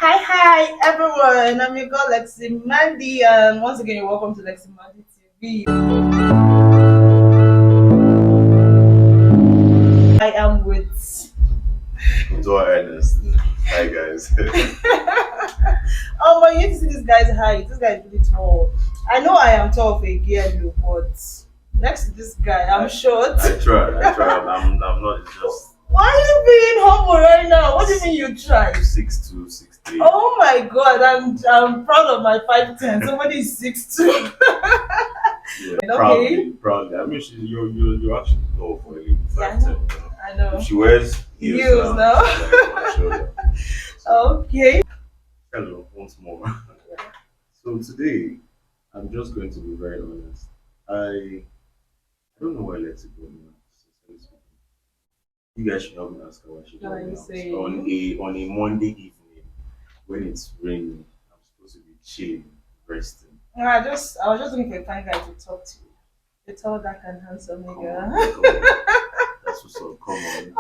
Hi, everyone. I'm your girl lexyMandy, and once again, you're welcome to lexyMandy TV. I am with. Door Ernest. Hi guys. Oh, but you need to see this guy's height. This guy is really tall. I know I am tall for a girl, but next to this guy, I'm short. I try. I'm not. It's just Why are you being humble right now? What do you mean you try? 6'2", 6'3". Oh my god, I'm proud of my 5'10". Somebody is 6'2". Yeah, Okay. proudly. I mean, you're actually tall for a lady, Yeah, 5'10". I know. If she wears Heels now. she's like on my shoulder. Okay. Hello, once more. So today, I'm just going to be very honest. I don't know why Lexy brought me up. Sincerely speaking. You guys should help me ask her why she What are brought me you out saying? on a Monday evening when it's raining. I'm supposed to be chilling, resting. No, I was just looking for a fine guy to talk to. A tall, dark, and handsome Come nigga. on, come on. That's what's up. Come on.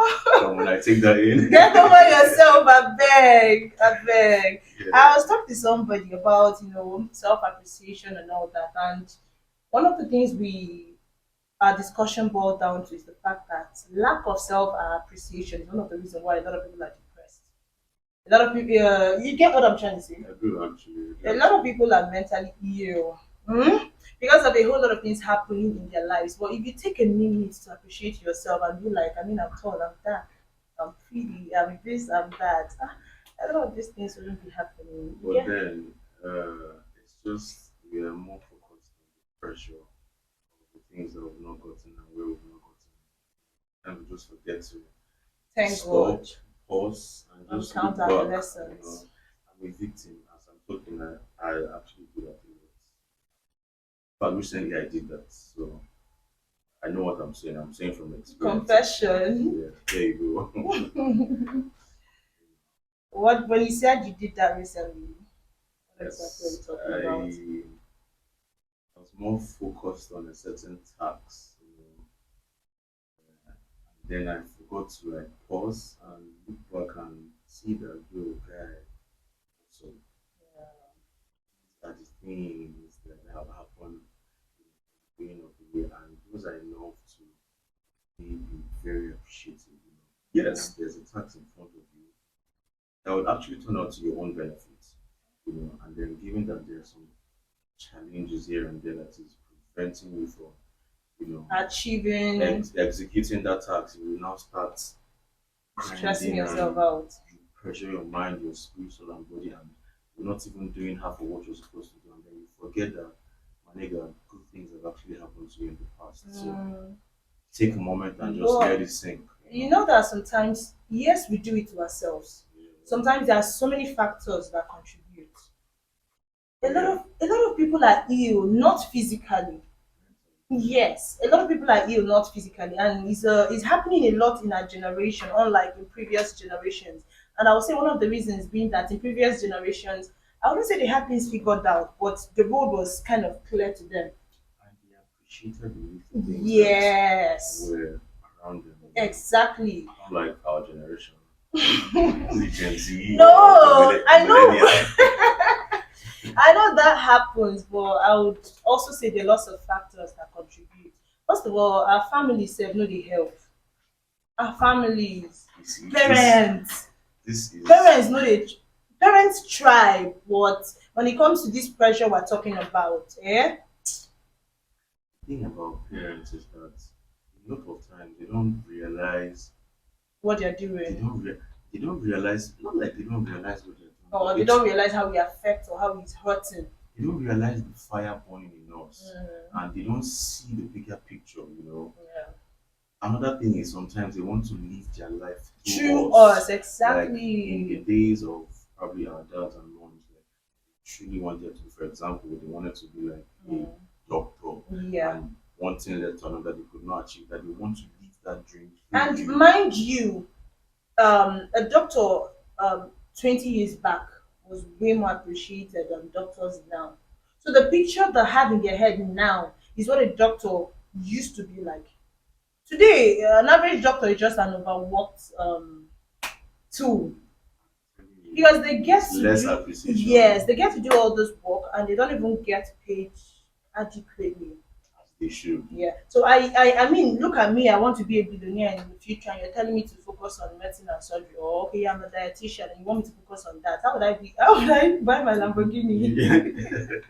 I take that in. Get over yourself, I beg. I beg. Yeah. I was talking to somebody about, self appreciation and all that. And one of the things our discussion boiled down to is the fact that lack of self appreciation is one of the reasons why a lot of people are depressed. A lot of people, you get what I'm trying to say? I do actually. A lot of people are mentally ill because of a whole lot of things happening in their lives. But if you take a minute to appreciate yourself and be like, I'm tall, I'm that, I'm pretty, I'm this, I'm that, a lot of these things wouldn't be happening. But Yeah. then, it's just we are more focused on the pressure of the things that we've not gotten and where we've not gotten, and we just forget to Thank stop, God. pause, and And just count look our back. lessons. I'm a victim. As I'm talking, I actually do that a lot. But recently I did that, so I know what I'm saying. I'm saying from experience. Confession. Yeah, there you go. What when you said you did that recently? What exactly are you Yes, talking about? I was more focused on a certain task, and then I forgot to like pause and look back and see that yo guy. So that the things that have happened in the beginning of the year, and those are enough to be very appreciative. Yes, there's a tax in front of you that would actually turn out to your own benefit, and then given that there are some challenges here and there that is preventing you from, Achieving, executing that task, you will now start stressing grinding yourself and out. you pressure your mind, your spirit, soul, and body, and you're not even doing half of what you're supposed to do, and then you forget that, my nigga, good things have actually happened to you in the past. So take a moment and just But let it sink. you know that sometimes, yes, we do it to ourselves. Sometimes there are so many factors that contribute. A lot of people are ill, not physically. Yes, a lot of people are ill, not physically, and it's happening a lot in our generation, unlike in previous generations. And I would say one of the reasons being that in previous generations, I wouldn't say they had things figured out, but the road was kind of clear to them. And they appreciated the little things Yes, that were around them. exactly. Unlike our generation, the Gen Z. No, or the I know. millennial. I know that happens, but I would also say there are lots of factors that contribute. First of all, our families serve no the help. Our families, You see, parents, this is parents know they parents try, but when it comes to this pressure we're talking about, the thing about parents is that a lot of times they don't realize what they're they doing, don't they don't realize, not like they don't realize what they're doing, or but they don't realize how we affect or how it's hurting. they don't realize the fire burning in us, Mm, and they don't see the bigger picture. yeah. Another thing is sometimes they want to live their life Through through us, us. Like in the exactly. days of probably our dads and moms, like truly wanted to, for example, they wanted to be like a Mm, doctor, yeah. and one thing led to another, they could not achieve that. They want to live that dream through And you. mind you, a doctor 20 years back was way more appreciated than doctors now. So the picture they have in their head now is what a doctor used to be like. Today, an average doctor is just an overworked tool. because they get It's to less do, appreciation. yes, they get to do all this work and they don't even get paid adequately. As they should. Yeah. So I mean, look at me. I want to be a billionaire in the future, and you're telling me to focus on medicine and surgery. Or okay, I'm a dietitian, and you want me to focus on that. How would I be? How would I buy my Lamborghini?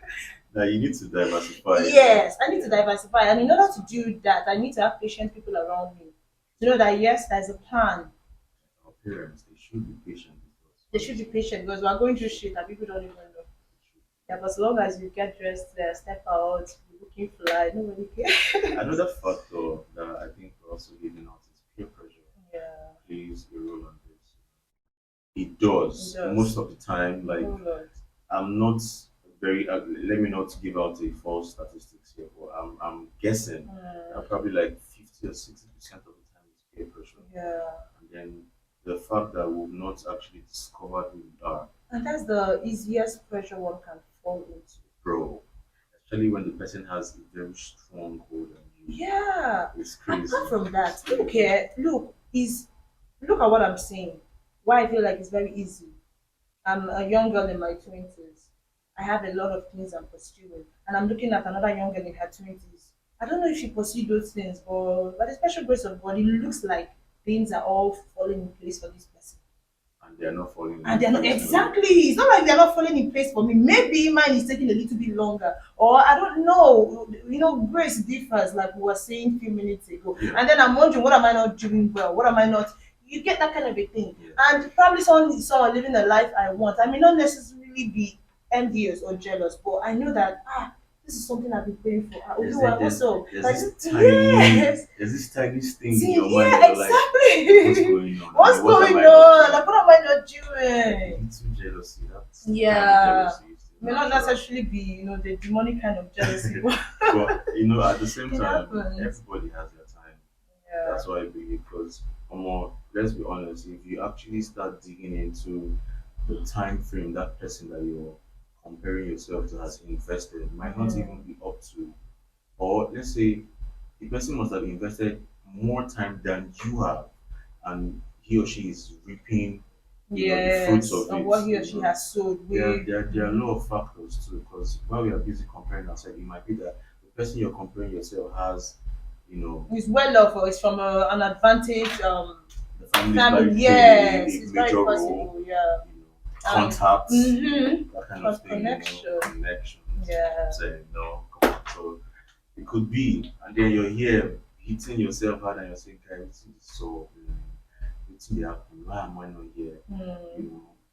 Now you need to diversify. Yes, I need to diversify, and in order to do that, I need to have patient people around me to know that yes, there's a plan. Our parents, they should be patient with us. They should be patient because we're going through shit and people don't even know. Yeah, but as long as you get dressed, step out, looking fly, nobody cares. Another factor that I think we're also living out is peer pressure Yeah, plays a role on this. It does. it does. Most of the time. Like Oh Lord. I'm not very. Let me not give out a false statistics here, but I'm guessing probably like 50 or 60% of the time it's peer pressure, Yeah. and then the fact that we've not actually discovered who we are, And that's the easiest pressure one can fall into. bro. Especially when the person has a very strong hold on you, Yeah. it's crazy. Apart from that, okay, look at what I'm saying. Why I feel like it's very easy. I'm a young girl in my 20s. I have a lot of things I'm pursuing. And I'm looking at another young girl in her 20s. I don't know if she pursued those things, but by the special grace of God, it looks like things are all falling in place for this person. And they're not falling. And they're not exactly. It's not like they're not falling in place for me. Maybe mine is taking a little bit longer, or I don't know. You know, grace differs, like we were saying a few minutes ago. Yeah. And then I'm wondering, what am I not doing well? What am I not? You get that kind of a thing. Yeah. And probably someone living a life I want. I may not necessarily be envious or jealous, but I know that this is something I've been praying for. There's, Oluwa, there's, also, there's like, this tiny, yes. there's this tiny thing in See, your mind. yeah, You're like, what's exactly. going on? What's What am going I not on? doing? Like, what am I not doing? Little jealousy. That's Yeah. kind of jealousy. It's May not natural. necessarily be, the demonic kind of jealousy. But But at the same It time, happens. everybody has their time. yeah. That's why I believe. Because, let's be honest. If you actually start digging into the time frame that person that you're comparing yourself to has invested, might not even be up to, or let's say the person must have invested more time than you have, and he or she is reaping the fruits Yes, of and it. what he or she has sowed. There are a lot of factors too, because while we are busy comparing ourselves, it might be that the person you're comparing yourself has, He's well off, or it's from an advantage. the family Family, playing yes, a it's very major possible. role, Yeah. contacts, Mm-hmm. that kind of thing, Connection. connections. Yeah. Saying no, come on. So it could be, and then you're here hitting yourself hard, and you're saying, "Guys, this is so, it's happening. Why am I not here?"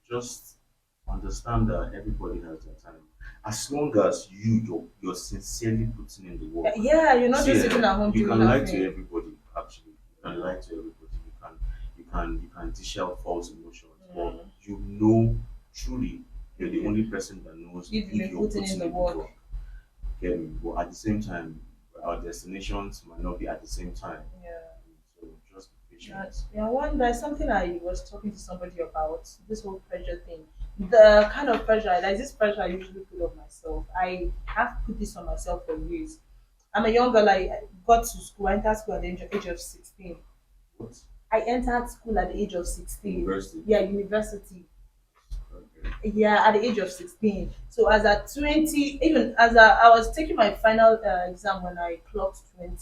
Just understand that everybody has their time. As long as you're sincerely putting in the work. Yeah, you're not See, just sitting at home you doing can lie nothing. to everybody. Actually, you can lie to everybody. You can dish out false emotions, but truly you're the only person that knows If you've been putting in the work. Get me? But at the same time, our destinations might not be at the same time. Yeah. So just be patient. There's something I was talking to somebody about, this whole pressure thing. The kind of pressure, there's this pressure I usually put on myself. I have put this on myself for years. I'm a young girl. I got to school. I entered school at the age of 16. What? I entered school at the age of 16. University. Yeah, university. Okay. Yeah, at the age of 16. So as at 20, even as I was taking my final exam when I clocked 20.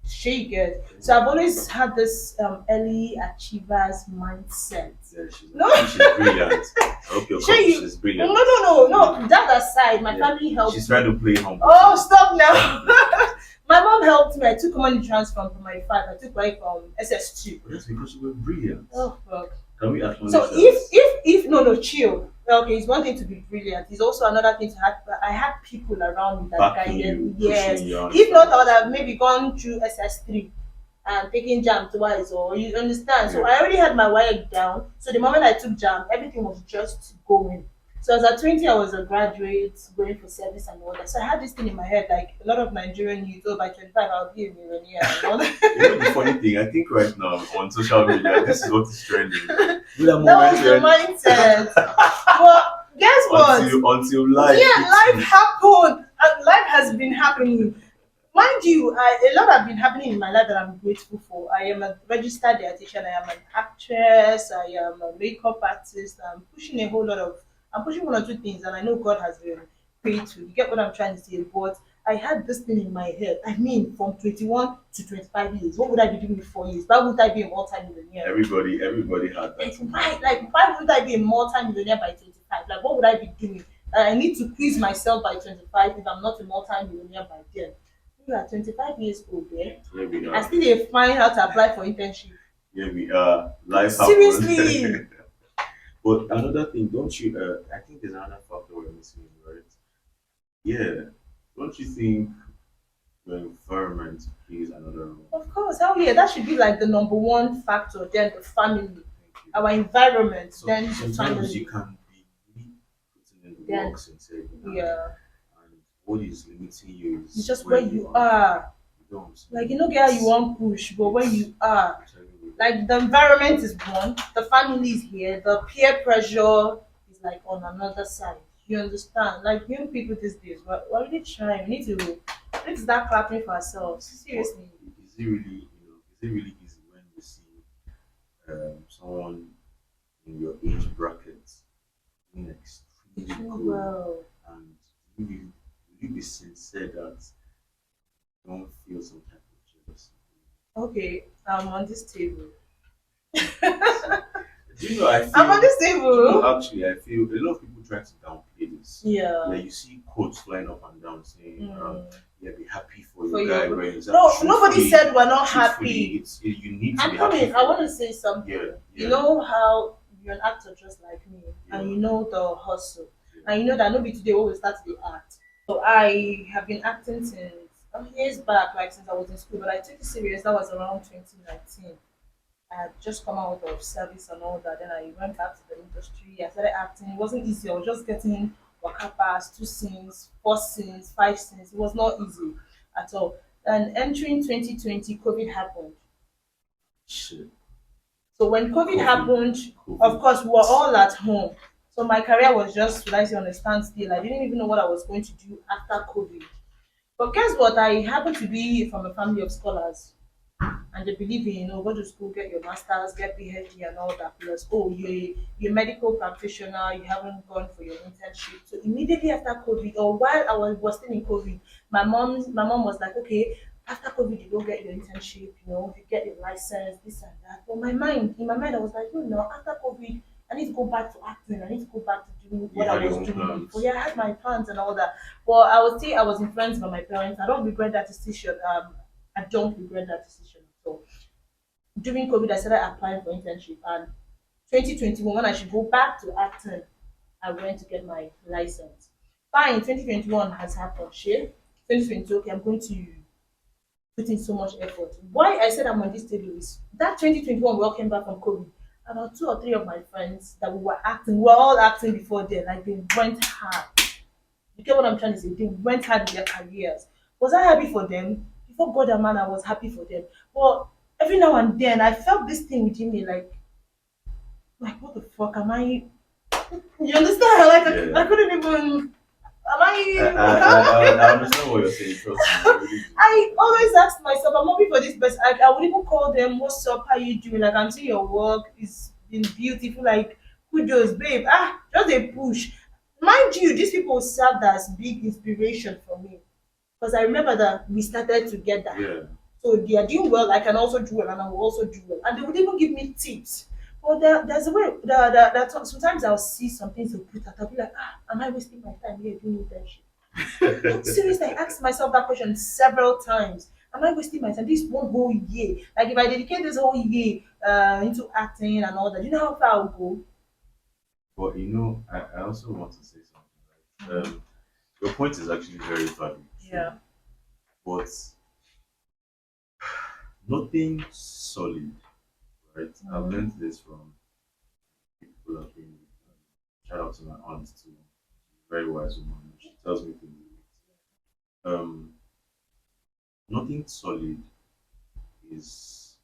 She good. So I've always had this early achievers mindset. Yeah, she's No. brilliant. I hope your Sure, coach you- is No, brilliant. no. That aside, my Yeah. family helped. She's trying to play humble. Oh, stop now. My mom helped me. I took money transfer from my 5. I took money from SS2. But that's because you were brilliant. Oh fuck. Can we acknowledge So that? if no chill. Okay, it's one thing to be brilliant. It's also another thing to have. I had people around me that Backing guided you, me. Yes. pushing you on. If not, I would have maybe gone through SS3 and taken jam twice. Or you understand. So Yeah. I already had my work down. So the moment I took jam, everything was just going. So as at 20, I was a graduate going for service and all that. So I had this thing in my head, like a lot of Nigerian youth. Oh, by 25, I'll be a millionaire and all that. The funny thing, I think right now on social media, this is what is trending. That That was the mindset. But guess what? until life. Yeah, hits life you. happened, and life has been happening. Mind you, a lot have been happening in my life that I'm grateful for. I am a registered dietitian. I am an actress. I am a makeup artist. I'm pushing one or two things, and I know God has been faithful. You get what I'm trying to say? But I had this thing in my head. I mean, from 21 to 25 years, what would I be doing in 4 years? Why would I be a multi-millionaire? Everybody had Like that in why? mind. Like why would I be a multi-millionaire by 25? Like what would I be doing? I need to quiz myself by 25 if I'm not a multi-millionaire by then. You are 25 years old, eh? Here we I are. still dey find how to apply for internship. Here we are. Life happens. Seriously. But another thing, don't you? I think there's another factor we're missing, right? Yeah. Don't you think your environment plays another role? Of course, hell yeah, that should be like the number one factor, then the family. Thank you. Our environment, So then the sometimes you family. can be really putting in the Then works and saying, yeah. and what is limiting you It's is just where where you you are. are. You know what I'm saying? Like you know get how you want push, but where you are. I'm telling you. Like the environment is one, the family is here, the peer pressure is like on another side. You understand? Like young people these days, we're really trying. We need to start clapping for ourselves. But Seriously. is it really, is it really easy when you see someone in your age bracket doing extremely Too good, well. and will you be sincere that you don't feel some type of jealousy? Okay, I'm on this table. Do you know? I I'm on feel. this Do you know? table. Actually, I feel a lot of people try to downplay this. Yeah. Like you see quotes flying up and down saying, Mm. "Yeah, be happy for For your guy you. when he's No, nobody truthfully, said we're not truthfully, happy. you need to I'm be happy coming. for I want him." to say something. Yeah, You yeah, know how you're an actor just like me, and yeah, you know the hustle, yeah. and you know that nobody today always start the act. So I have been acting since years back, like since I was in school, but I took it serious. That was around 2019. I had just come out of service and all that. Then I went back to the industry. I started acting. It wasn't easy. I was just getting waka pass, 2 scenes, 4 scenes, 5 scenes. It was not easy at all. And entering 2020, COVID happened. Shit, So when COVID COVID, happened, of COVID. course, we were all at home. So my career was just, should I say, on a standstill. I didn't even know what I was going to do after COVID. But guess what? I happen to be from a family of scholars, and they believe in go to school, get your masters, get PhD, and all that. Plus, oh, you're a medical practitioner, you haven't gone for your internship. So immediately after COVID, or while I was still in COVID, my mom was like, okay, after COVID, you go get your internship, you get your license, this and that. But in my mind, I was like, after COVID, I need to go back to acting. I need to go back to doing You what I had your was own doing before. plans. Yeah, I had my plans and all that. But I was influenced by my parents. I don't regret that decision. I don't regret that decision at all. During COVID, I started applying for internship, and 2021, when I should go back to acting, I went to get my license. Fine, 2021 has happened. Shit. 2022, okay, I'm going to put in so much effort. Why I said I'm on this table is that 2021 we all came back from COVID. About two or three of my friends that we were all acting before then. Like they went hard. You get what I'm trying to say? They went hard in their careers. Was I happy for them? Before God and man, I was happy for them. But every now and then, I felt this thing within me, like what the fuck am I? You understand? Like Yeah. I couldn't even. Am I understand what you're saying. Trust me, I really do. I always ask myself, I'm happy for this person. I would even call them, what's up, how you doing? Like I'm seeing your work, it's been beautiful, like kudos, babe. Just a push. Mind you, these people served as big inspiration for me. Because I remember that we started together. Yeah. So they are doing well, I can also do well, and I will also do well. And they would even give me tips. But there's a way that sometimes I'll see some things they'll put out. I'll be like, am I wasting my time here doing internship? No, seriously, I asked myself that question several times. Am I wasting my time? This one whole year. Like if I dedicate this whole year into acting and all that, you know how far I'll go? But I also want to say something. Right? Your point is actually very valid. Yeah. But nothing solid, right? I've Mhm. learned this from people I've been with. Shout out to my aunt too. She's a very wise woman. She tells me things. Um, Nothing solid is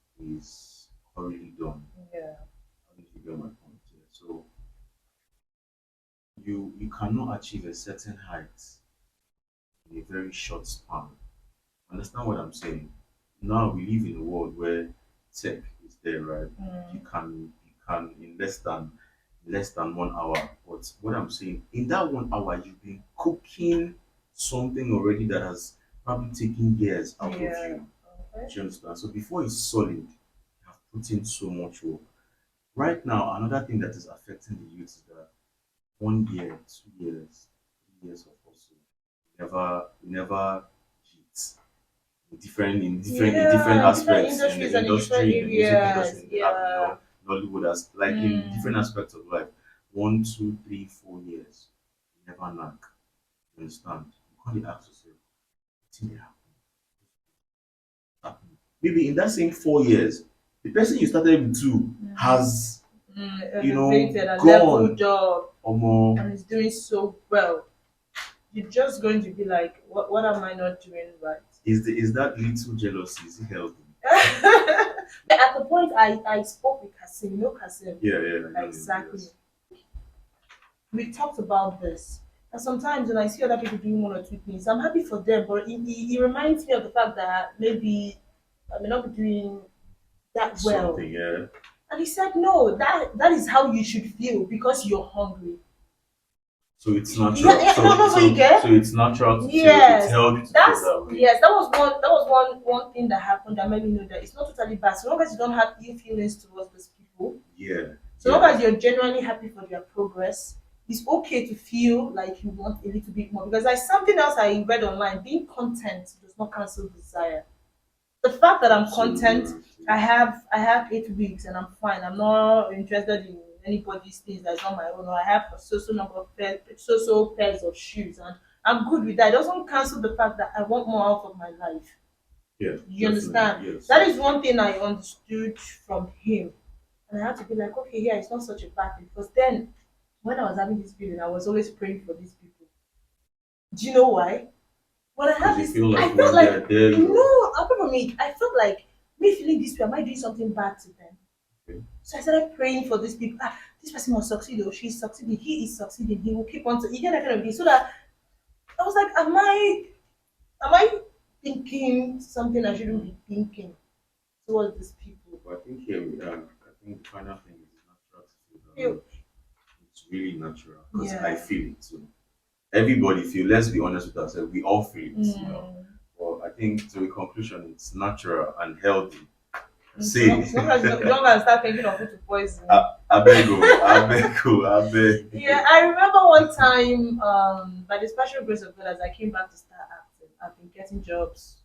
already done. Yeah. I don't know if you get my point here. So you cannot achieve a certain height in a very short span. Understand what I'm saying? Now we live in a world where tech is there, right? Mm. You can in less than 1 hour. But what I'm saying, in that 1 hour, you've been cooking something already that has probably taken years out of Yeah. you. Okay. Do you understand? So before it's solid, you have put in so much work. Right now, another thing that is affecting the youth is that 1 year, 2 years, 3 years of hustle, we never hit in different Yeah, in different aspects in the industries and in different industry, in the music industry, areas. in the Yeah. Nollywood, as like in different Mm. aspects of life. 1, 2, 3, 4 years, you never knack. You understand? You can't dey ask yourself, wetin dey happen? Maybe in that same 4 years, the person you started with two has Elevated and gone. leveled up Omo, and is doing so well. You're just going to be like, what am I not doing right? is that little jealousy? Is it healthy? At the point I spoke with Kasim, you know Kasim? Yeah, yeah, I know him, Exactly. yes. We talked about this. And sometimes when I see other people doing one or two things, I'm happy for them, but it reminds me of the fact that maybe I may not be doing that well. Something, yeah. And he said, no, that is how you should feel because you're hungry. So it's Yeah, natural. yeah, no, no, no, you So get? it's natural to feel. It's Yes. healthy to feel That's that way. yes, that was one thing that happened that made me know that it's not totally bad. So long as you don't have ill feelings towards those people, Yeah, so long yeah, as you're genuinely happy for their progress, it's okay to feel like you want a little bit more. Because like something else I read online, being content does not cancel desire. The fact that I'm absolutely content, right. I have 8 weeks and I'm fine. I'm not interested in anybody's things that's not my own. Or I have a so number of pairs of shoes and I'm good with that. It doesn't cancel the fact that I want more out of my life. Yeah, You understand? definitely. Yes, That is yes. one thing I understood from him. And I had to be like, okay, yeah, it's not such a bad thing. Because then when I was having this feeling, I was always praying for these people. Do you know why? When I Because had you this, feel I like felt when they're like dead, or no, apart from me, I felt like me feeling this way. Am I doing something bad to them? okay. So I started praying for these people. Ah, this person will succeed, or she's succeeding. He is succeeding. He will keep on. You get that kind of thing. So that I was like, am I thinking something I shouldn't be thinking towards these people? But I think here I think the final thing is it's natural to feel that Feel way. It's really natural because I yeah. feel it too. Everybody feel. Let's be honest with ourselves. We all feel it. Mm. Well, I think to a conclusion, it's natural and healthy. So long, Say, so long as you don't start thinking of who to poison. I beg you, I beg you, I beg. Yeah, I remember one time, by the special grace of God, as I came back to start acting, I've been getting jobs.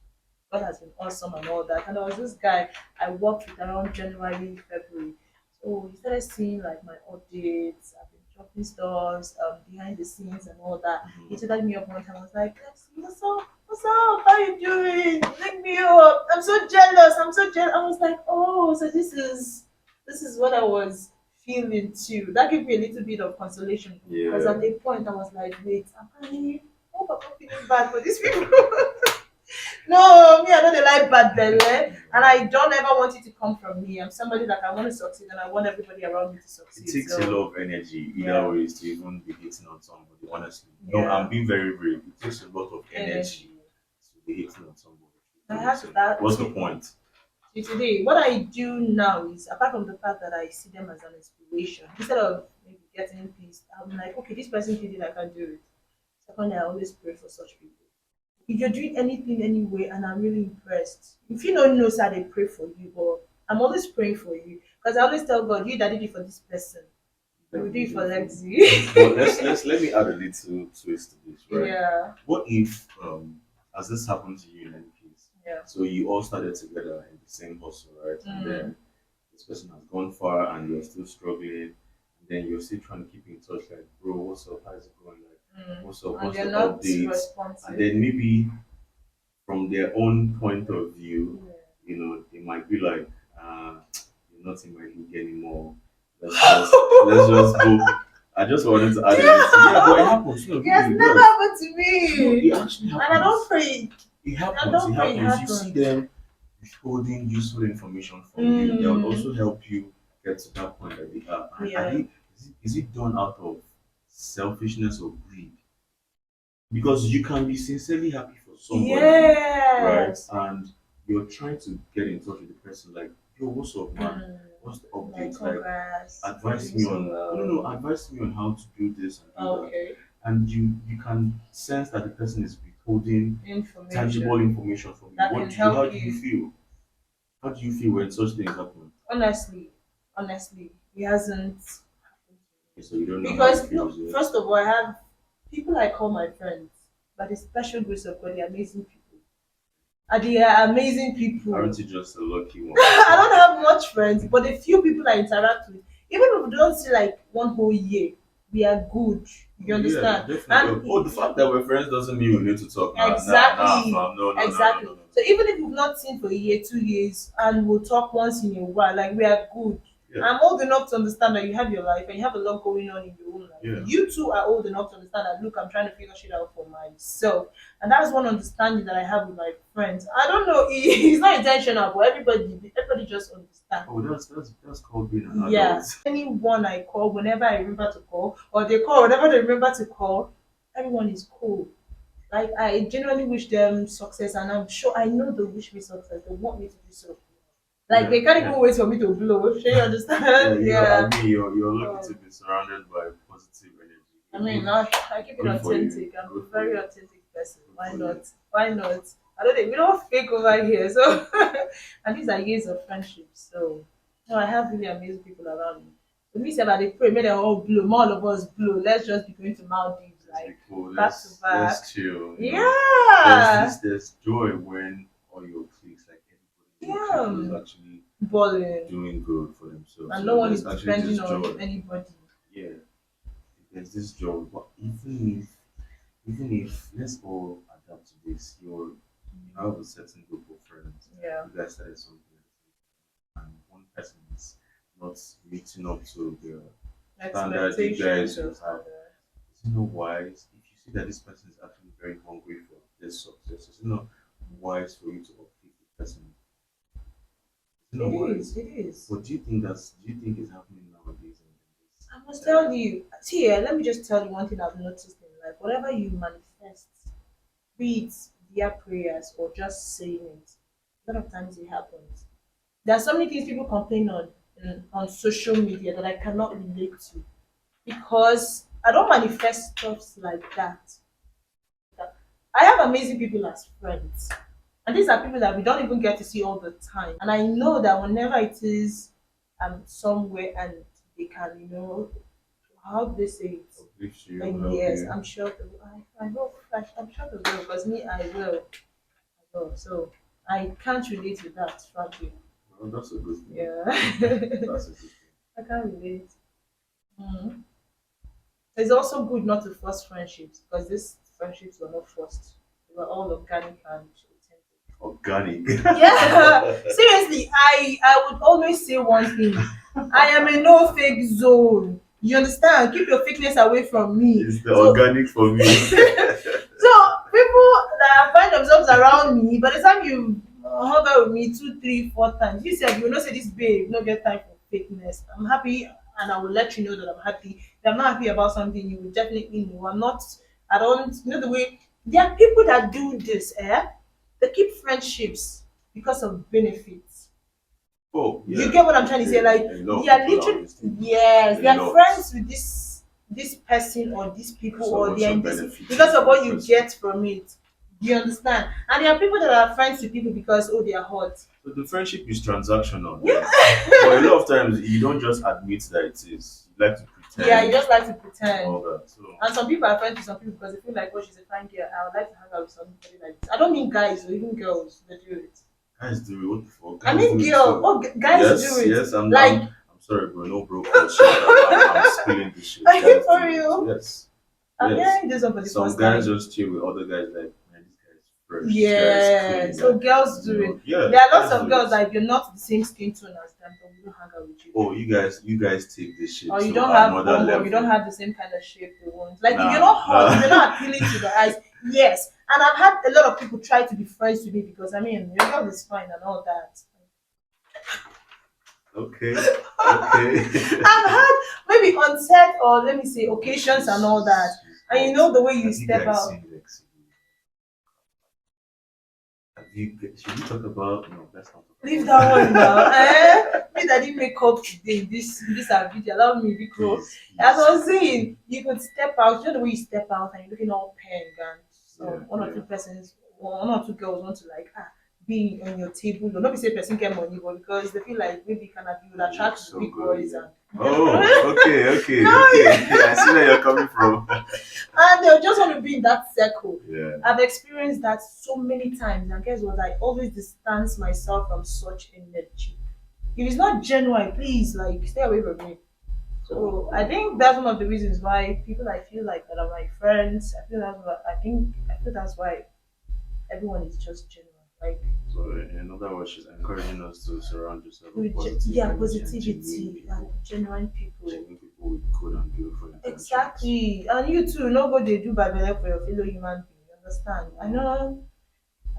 God has been awesome and all that. And there was this guy I worked with around January, February. So he started seeing like my updates. I've been dropping stuff behind the scenes and all that. He Mhm. told me up one time. I was like, Lexy, what's up? What's up? How you doing? Link me up. I'm so jealous. I'm so jealous. I was like, oh, so this is what I was feeling too. That gave me a little bit of consolation because Yeah. at a point I was like, wait, am I? Oh, I'm feeling bad for these people. No, me, I don't like bad belly, and I don't ever want it to come from me. I'm somebody that I want to succeed, and I want everybody around me to It succeed. takes a So lot of energy either yeah, ways to even be hitting on somebody, honestly. No, I'm yeah, being very brave. It takes a lot of energy energy. to be hitting on somebody. I have So that. what's the point? Today, what I do now is apart from the fact that I see them as an inspiration, instead of maybe getting pissed, I'm like, okay, this person did it, I can do it. Secondly, I always pray for such people. If you're doing anything anyway and I'm really impressed, if you don't know, sir, they pray for you, but I'm always praying for you because I always tell God, you that did it for this person, you will do it for Definitely. But Lexy. let me add a little twist to this, right? Yeah, What if as this happened to you in any case? yeah. So you all started together in the same hustle, right? And Mm, then this person has gone far and you're still struggling, and then you're still trying to keep in touch, like, bro, what's up? How's it going? Like, mm. what's up? And What's the they're not updates? And responsive. then maybe from their own point of view, Yeah. they might be like, you're not in my league anymore. Let's just go. I just wanted to add a little. Yeah, but it happens. It has Really, it never does. happened to No, me. it actually And I don't happens. pray. It I happens. It don't pray it happens. You see happens. them withholding useful information from you. They will Mm, also help you get to that point that they are. yeah. Is it done out of selfishness or greed? Because you can be sincerely happy for for somebody, right? Yes. And you're trying to get in touch with the person, like, yo, what's up, man? Mm, What's the like update? Like, congrats for advise doing me so on no, no, no, well. advise me on how to do this and do that. Okay. And you can sense that the person is withholding tangible Information information from you. that What can do you help how do you you. feel? How do you feel when such things happen? Honestly, honestly, he hasn't. Okay, so you don't know how it Because no, feels yet. first of all, I have people I call my friends, by the special grace of God, they're amazing people. And they are amazing people. Aren't you just a lucky one? I don't have much friends, but the few people I interact with, even if we don't see like one whole year, we are good. You Oh yeah, understand? definitely. And Oh, the fact that we're friends doesn't mean we need to talk. Nah, exactly, fam. No, no, no, no, exactly. no, no. So even if we've not seen for a year, 2 years, and we'll talk once in a while, like we are good. Yeah, I'm old enough to understand that you have your life and you have a lot going on in your own life. yeah. You too are old enough to understand that look, I'm trying to figure shit out for myself. And that's one understanding that I have with my friends. I don't know, it's not intentional, but everybody just understands. Oh, that's called being an Yeah. adult. Anyone I call, whenever I remember to call, or they call whenever they remember to call, everyone is cool. Like I genuinely wish them success, and I'm sure I know they wish me success. They want me to do so. Like Yeah, they can't yeah. even wait for me to blow. Sure, you Yeah, understand? Yeah. you're lucky to Um, be surrounded by positive I energy. mean, I keep it Good for you. authentic. I'm Good a for very you. authentic person. Good Why for you. not? Why not? I don't think we don't fake over here. So, and these are years of friendship. So, no, I have really amazing people around me. So, me say that they pray, make them all blow, more of us blow. Let's just be going to Maldives, Let's be like cool. back to back. Let's chill. You know, Yeah. there's joy when all your cliques, like everybody in your Yeah. clique, is actually Balling. doing good for themselves. And So no one is there's actually depending this on joy. anybody. Yeah, there's this joy. But even if let's all adapt to this, you have a certain group of friends. Yeah. You guys started something, and one person is not meeting up to the standard you Expectations guys of will have. others. Is it not wise if you see that this person is actually very hungry for this success? Is it not wise for you to uplift the person? Is it It not is. wise? It is. But do you think it's happening nowadays in this I must era? tell you. See, let me just tell you one thing I've noticed in life. Whatever you manifest, be it via prayers or just saying it, a lot of times it happens. There are so many things people complain on social media that I cannot relate to because I don't manifest stuff like that. I have amazing people as friends. And these are people that we don't even get to see all the time. And I know that whenever it is somewhere and they can, how do they say it? Uplift you, And help yes, you. I'm sure I hope I'm sure they will because me I will. I will. So I can't relate to that, frankly. Well, that's a good thing. Yeah. That's a good thing. I can't relate. Mm. It's also good not to force friendships because these friendships were not forced. They were all organic and authentic. Organic. Yeah, seriously, I would always say one thing. I am a no fake zone. You understand? Keep your fakeness away from me. It's the So, organic for me. so people that find themselves around me, by the time you hung out with me 2, 3, 4 times, you said you will not say this babe, no get time for fakeness. I'm happy and I will let you know that I'm happy. If I'm not happy about something, you will definitely know. I don't the way there are people that do this, they keep friendships because of benefits. Oh, You yeah. get what I'm trying to say? Like A lot they of are people are literally wasting yes, a they are lot friends with this person or these people so or much they are in of this benefit because of from the what you person. get from it. You understand? And there are people that are friends with people because oh they are hot. So the friendship is transactional. Yeah. But a lot of times you don't just admit that it is. You like to Yeah, you pretend just like to and pretend. all that. So And some people are friends with some people because they feel like, oh, she's a fine girl. I would like to hang out with somebody like this. I don't mean guys or even girls. They do it. guys do it. What the fuck? I Guys mean do it girl. too. Oh, guys Yes, do it. yes. Like, I'm sorry, bro. No broken shit. I'm spilling this shit. are you Guys for do it. real? Yes, I'm yes. hearing this one for the Some first guys time. just chill with other guys like, man, this guy is fresh. This guy is Yeah, clean. so Like, girls do it. yeah, There are lots guys of do girls it. like you're not the same skin tone as them, but we don't hang out with you. Oh, you guys take this shit Or you to don't have another bumbo, level. you don't have the same kind of shape they want. Like if Nah, you're not hot, nah. if you're not appealing to the eyes, yes. And I've had a lot of people try to be friends with me because I mean your girl is fine and all that. Okay, okay. I've had maybe on set or let me say occasions and all that. And you know the way you Have you step guys out. seen Lexy? Should we talk about no? Let's not talk Leave about that one now. that. Me that didn't make up today. This our video. Allow me, because Please, as I please. was saying, you could step out. You know the way you step out and you're looking all peng, and Yeah, one or yeah. two persons, one or two girls want to like be on your table. Or not be say person get money, but because they feel like maybe kind of you would You look attract the so big good. boys, Yeah. and Oh, okay, okay, No, okay. I see where you're coming from. and they'll just want to be in that circle. Yeah. I've experienced that so many times, and guess what? I always distance myself from such energy. If it's not genuine, please like stay away from me. So I think that's one of the reasons why people I feel like that are my friends. I feel that's why everyone is just genuine. Like So in other words, she's encouraging us to surround yourself with with positive yeah, energy and positivity and genuine people. genuine people with good and beautiful intentions. Exactly. And you too, no go they do by belle for your fellow human being. You understand? I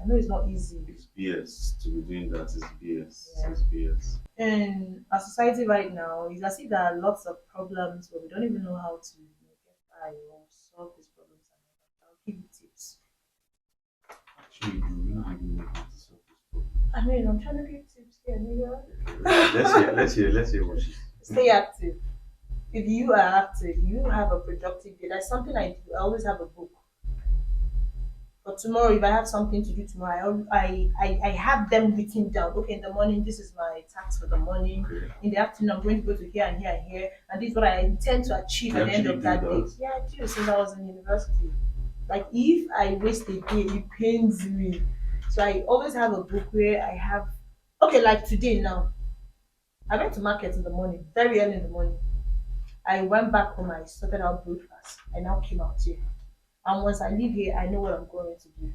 know it's not easy. It's BS to be doing that. It's BS. Yeah. It's BS. In our society right now, it's as if there are lots of problems, but we don't even know how to get by or solve these problems. I'll give you tips. Actually, do we really know how to solve this problem? I mean, I'm trying to give tips here, nigga. Let's hear what she's. Stay active. If you are active, you have a productive day. That's something I do. I always have a book. For tomorrow, if I have something to do tomorrow, I have them written down. Okay, in the morning, this is my task for the morning. Okay. In the afternoon, I'm going to go to here and here and here. And this is what I intend to achieve You at the end actually of that do day. that? Yeah, I do since I was in university. Like, if I waste a day, it pains me. So I always have a book where I have, okay, like today now, I went to market in the morning, very early in the morning. I went back home, I sorted out breakfast. I now came out here. And once I leave here, I know what I'm going to do.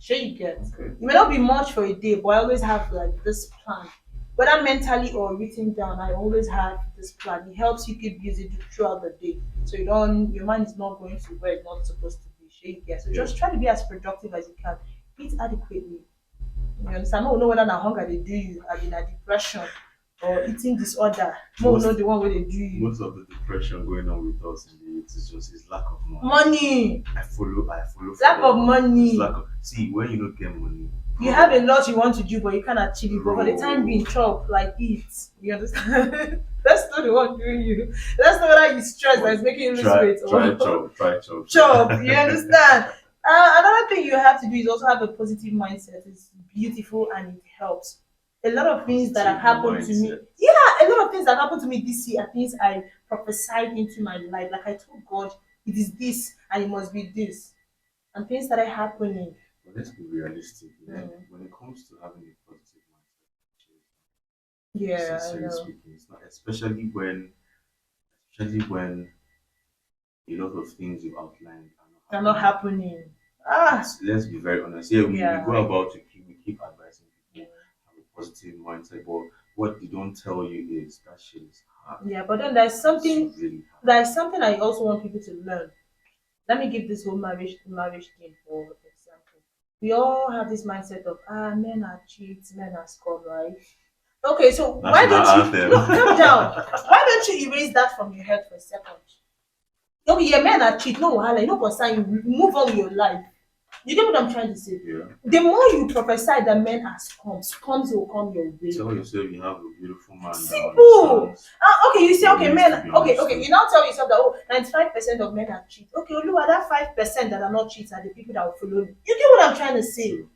Sure, you get. Okay. It may not be much for a day, but I always have like this plan. Whether mentally or written down, I always have this plan. It helps you keep busy throughout the day. So your mind is not going to where it's not supposed to be. Sure, you get. So Yeah. just try to be as productive as you can. Eat adequately. You understand? No, know whether na hunger they do you, I mean, a depression or eating disorder. No, Most- know the one where they do you. Most of the depression going on with us in the youth is just lack of money. Money. I follow. Lack of money. It's lack of, see, when you don't get money, You have a lot you want to do, but you can't achieve it. But for the time being, chop like eat. You understand? That's not the one doing you. That's not whether you stress that's making you lose weight try or chop. chop. You understand? Another thing you have to do is also have a positive mindset. It's beautiful and it helps. A lot of things that have happened to me. Mindset. Yeah, a lot of things that happened to me this year are things I prophesied into my life. Like I told God, it is this and it must be this. And things started happening. But let's be realistic. When it comes to having a positive mindset, Yeah, I sincerely know. speaking, it's not especially when a lot of things you outlined They're not happening. Ah, Let's be very honest. Yeah, we Yeah. go about to keep advising people have a positive mindset, but what they don't tell you is that shit is hard. yeah, but then there's something It's really hard. there's something I also want people to learn. Let me give this whole marriage thing for example. We all have this mindset of men are cheats, men are scum, right? Okay, so why National don't you anthem. no calm down? Why don't you erase that from your head for a second? Okay, yeah, men are cheat, no wahala, you know what I'm saying, move on with your life. You get what I'm trying to say? Yeah. The more you prophesy that men are scums will come your way. Tell yourself you have a beautiful man. Simple. Okay, you say, okay, Needs men, to be okay, understood. you now tell yourself that, 95% of men are cheat. Okay, Oluwa, that 5% that are not cheats are the people that will follow me. You get what I'm trying to say? True.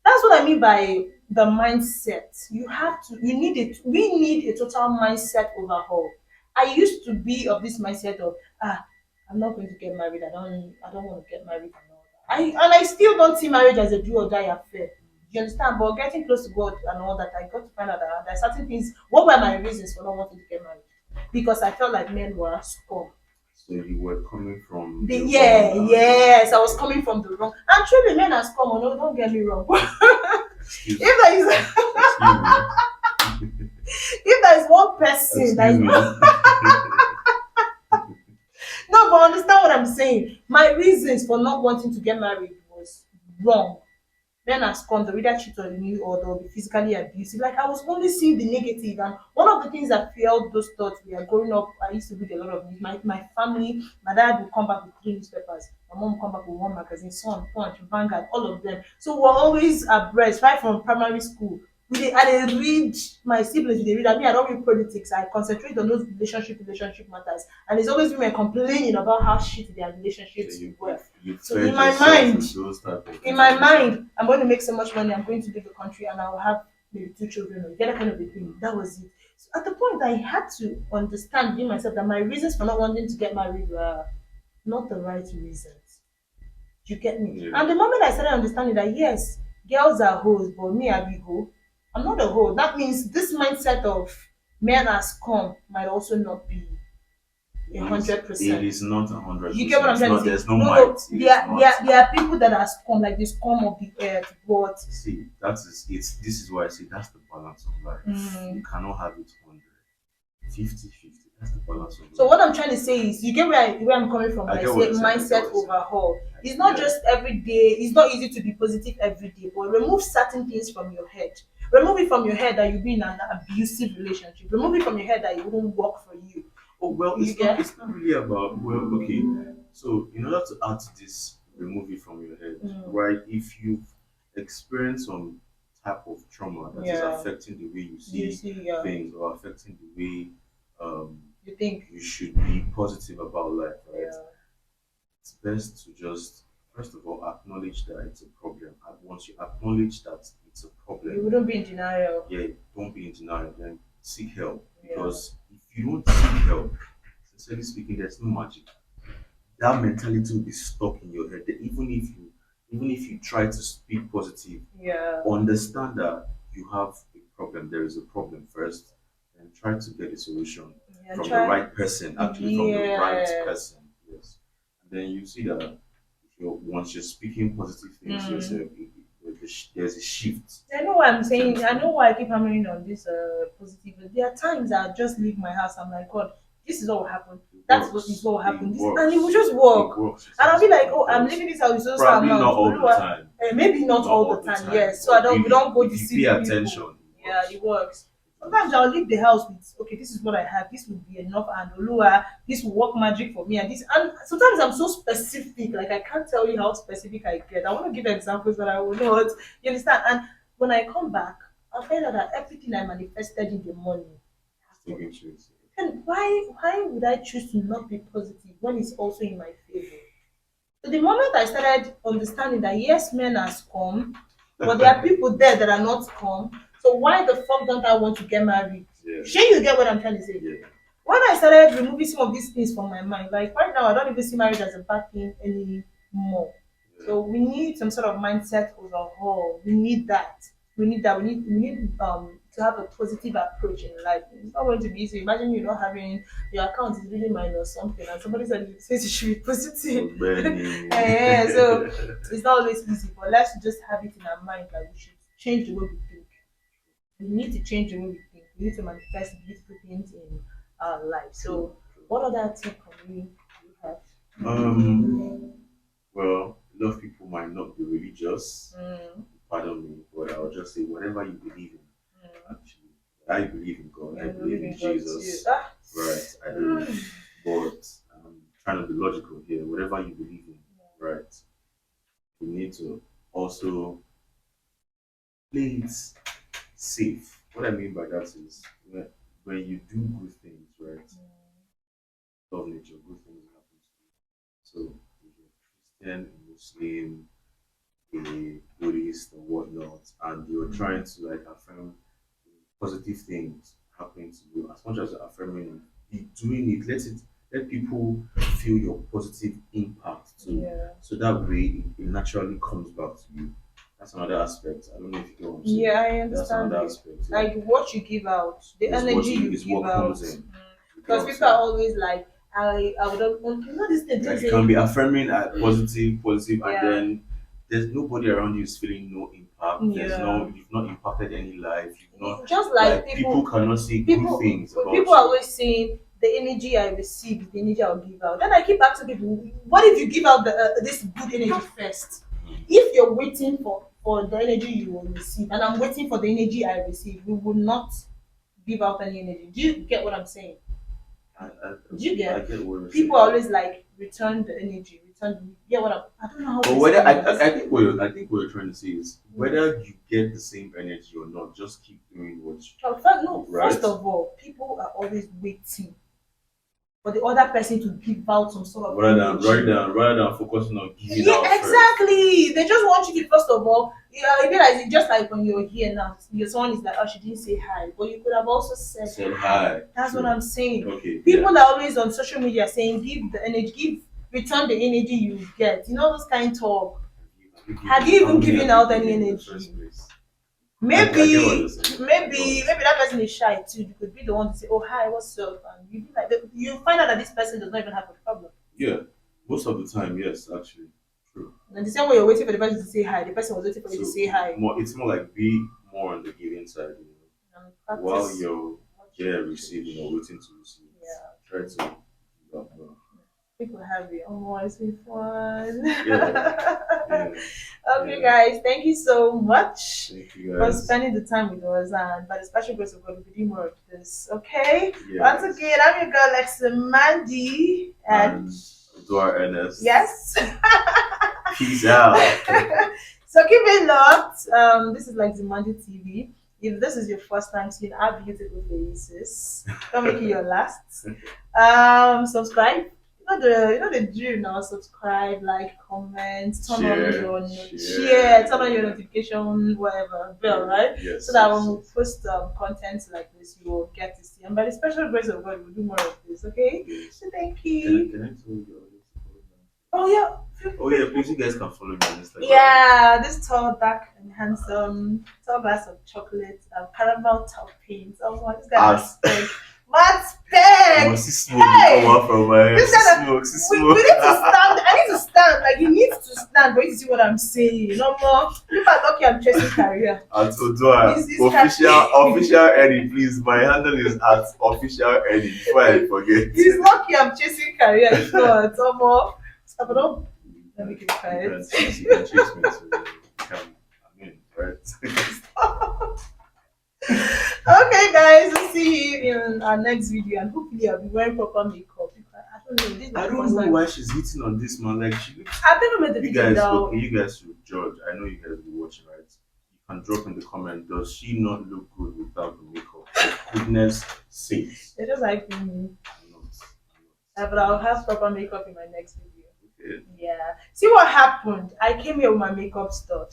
That's what I mean by the mindset. We need a total mindset overhaul. I used to be of this mindset of, I'm not going to get married. I don't want to get married and all that. I still don't see marriage as a do or die affair. You understand? But getting close to God and all that, I got to find out that there are certain things. What were my reasons for not wanting to get married? Because I felt like men were scum. So you were coming from Yes, I was coming from the wrong. And truly, men are scum. Oh, no, don't get me wrong. Excuse if there is, me. if there is one person that is no, but understand what I'm saying. My reasons for not wanting to get married was wrong. men has come, they'll either cheat on you or they'll be physically abusive. Like I was only seeing the negative, and one of the things that fueled those thoughts we are growing up, I used to read a lot of news. My family, my dad would come back with three newspapers, my mom would come back with one magazine, Sun, Punch, Vanguard, all of them. So we're always abreast, right from primary school. I dey read my siblings, they read. I mean, I don't read politics. I concentrate on those relationship matters, and it's always women complaining about how shit their relationships were. You So fed in my yourself mind, with those type of in my information. mind, I'm going to make so much money. I'm going to leave the country, and I'll have maybe two children, or get that kind of a thing. That was it. So at the point, I had to understand in myself that my reasons for not wanting to get married were not the right reasons. You get me? Yeah. And the moment I started understanding that yes, girls are hoes, but me I be hoe. I'm not a hoe. That means this mindset of men has come might also not be a hundred It percent. is not 100%. You get what I'm trying to say? There's no No, might. no, It is not. there are people that are scum, like the scum of the earth, but See, that is it's. This is why I say that's the balance of life. You cannot have it 100, 50-50. That's the balance of life. so what I'm trying to say is, you get where I'm coming from. I When I get say what you're saying, I get mindset what you're saying. overhaul. It's not Yeah. just every day. It's not easy to be positive every day, but remove certain things from your head. Remove it from your head that you've been in an abusive relationship. Remove it from your head that it wouldn't work for you. Oh well, You get? it's not really about okay. So in order to add to this, remove it from your head, right? If you've experienced some type of trauma that is Yeah. affecting the way you You see see, yeah. things or affecting the way You think, you should be positive about life, right? yeah. It's best to just first of all acknowledge that it's a problem. And once you acknowledge that it's a You problem, wouldn't be in denial. yeah, don't be in denial. Then seek help Yeah. because if you don't seek help, sincerely speaking, there's no magic. That mentality will be stuck in your head. That even if you try to speak positive, Yeah. understand that you have a problem. There is a problem first, and try to get a solution Yeah, from the try. right person. Actually, from the right Yeah. person. Yes. And then you see that if you're once you're speaking positive things to yourself, there's a shift. I know why I'm saying. I know why I keep hammering on this positive. But there are times I just leave my house. I'm like, God, this is what will happen. That's what is what will happen. This, and it will just work. It works. And I'll be like, It oh, I'm works. leaving this house with so Probably amount. not all the Oluwa, time. maybe not all the time. Yes. So I don't. We don't go If you deceive pay people. attention. Yeah, it works. Sometimes I'll leave the house with, okay, this is what I have. This will be enough, and Olua, this will work magic for me. And this, and sometimes I'm so specific, like I can't tell you how specific I get. I want to give examples, but I will not. You understand? And when I come back, I'll find out that everything I manifested in the morning. Taking truth. And why would I choose to not be positive when it's also in my favor? So the moment I started understanding that yes, men are scum, but there are people there that are not scum. So why the fuck don't I want to get married? Yeah. Sure, you get what I'm trying to say. Yeah. When I started removing some of these things from my mind, like right now, I don't even see marriage as a bad thing anymore. So we need some sort of mindset overhaul. We need that. We need that. We need to have a positive approach in life. It's not going to be easy. Imagine you're not having your account is really minus something, and somebody says you should be positive. Yeah, so it's not always easy, but let's just have it in our mind that we should change the way we think. We need to change the way we think. We need to manifest beautiful things in our life. So, what other tip from you do you have? Well, a lot of people might not be religious. Mm, Pardon me, but I'll just say whatever you believe in. mm. Actually, I believe in God. I You believe in in God Jesus. too. Ah, Right, I do. But I'm trying to be logical here. Whatever you believe in, right, you need to also play it safe. What I mean by that is when you do good things, right, love nature, good things happen to you. So if you're Christian, a Muslim, a Buddhist or whatnot, and you're trying to like affirm positive things happening to you, as much as you're affirming it, be doing it, let people feel your positive impact too. yeah. So that way it naturally comes back to you. That's another aspect. I don't know if you get what I'm saying. Yeah, I That's understand another it. aspect. Yeah. Like what you give out, the It's what energy you- you it's give what out. comes in. You get Because what I'm people are saying? always like, I would have, you know, this thing, Like they you say, can be affirming at positive, Yeah. and then there's nobody around you is feeling no impact. There's Yeah. no you've not impacted any life. You've not just like people cannot say people, good things about people you. are always saying the energy I receive is the energy I'll give out. Then I keep asking people, what if you give out this good energy first? If you're waiting for the energy you will receive, and I'm waiting for the energy I receive, we will not give out any energy. Do you get what I'm saying? Do you I get? get what you're People saying. always like return the energy, return. Yeah, what I don't know how But to whether explain this. I think what you're trying to say is whether you get the same energy or not, just keep doing what No, right. first of all, people are always waiting for the other person to give out some sort of energy. Rather than focusing on giving Yeah, out first. exactly. They just want you to first of all, you realize it's just like when you're here now, your son is like, oh, she didn't say hi, but you could have also said Said hi. That's True. what I'm saying. Okay. People are always on social media saying, give the energy, return the energy you get. You know those kind of talk. Have you even given out any energy? Maybe that person is shy too. You could be the one to say, "Oh hi, what's up?" And you be like, you find out that this person does not even have a problem. Yeah, most of the time, yes, actually, true. And the same way you're waiting for the person to say hi, the person was waiting for you to say hi. It's more like be more on the giving side, while you're receiving or waiting to receive. Yeah. Try to give up more. People have it. Oh, it's been fun. Yeah. Okay, guys, thank you so much Thank you for guys. spending the time with us, and by the special grace of God, we'll be doing more of this. Okay. Yes. Once again, I'm your girl lexyMandy, And Dwar Ernest. yes. Peace out. So keep it locked. This is lexyMandy TV. If this is your first time seeing our beautiful faces, don't make it your last. Subscribe. You know the drill now. Subscribe, like, comment, turn on your notification, whatever bell, right? Yes. So that when we post content like this, you will get to see. And by the special grace of God, we'll do more of this. Okay? Yes. So thank you. Can I tell you all this? Oh yeah. Oh yeah, please you guys can follow me on Instagram. Yeah, this tall, dark, and handsome, tall glass of chocolate, caramel toppings. Oh my, this guy has spec. Mad spec. You see smoke come out from my head. We need to stand. I need to stand. Like you need to stand, but you see what I'm saying. No more. If I'm lucky, I'm chasing career. At Odua, official Eddie, please. My handle is at official Eddie. Before I forget. He's lucky I'm chasing career. If not, no more. Stop it up. Let me keep quiet. You can chase me to right? Okay, guys, we'll see you in our next video, and hopefully I'll be wearing proper makeup. I don't know. Why she's hitting on this man. Like she looks. I've never made the video now. Okay, you guys should judge. I know you guys will be watching, right? You can drop in the comment. Does she not look good without the makeup? For goodness sakes. They're just like me. I'm not. But I'll have proper makeup in my next video. Okay. Yeah. See what happened? I came here with my makeup stuff.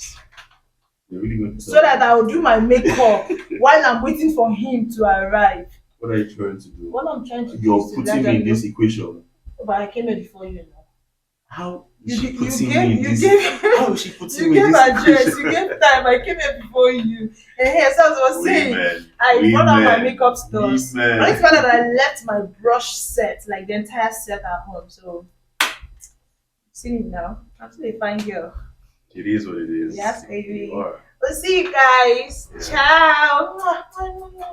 You're really going to so that I will do my makeup while I'm waiting for him to arrive. What are you trying to do? What I'm trying to do You're is putting me in this equation. But I came here before you now. How You is she gave putting me in this? How is she putting me in this address, you gave time. I came here before you. And here, so as I was saying, I brought out my makeup stuff. I just found out that I left my brush set, like the entire set at home. So, see me now. I'm still a fine girl. It is what it is. Yes, baby. You are. We'll see you guys. Yeah. Ciao.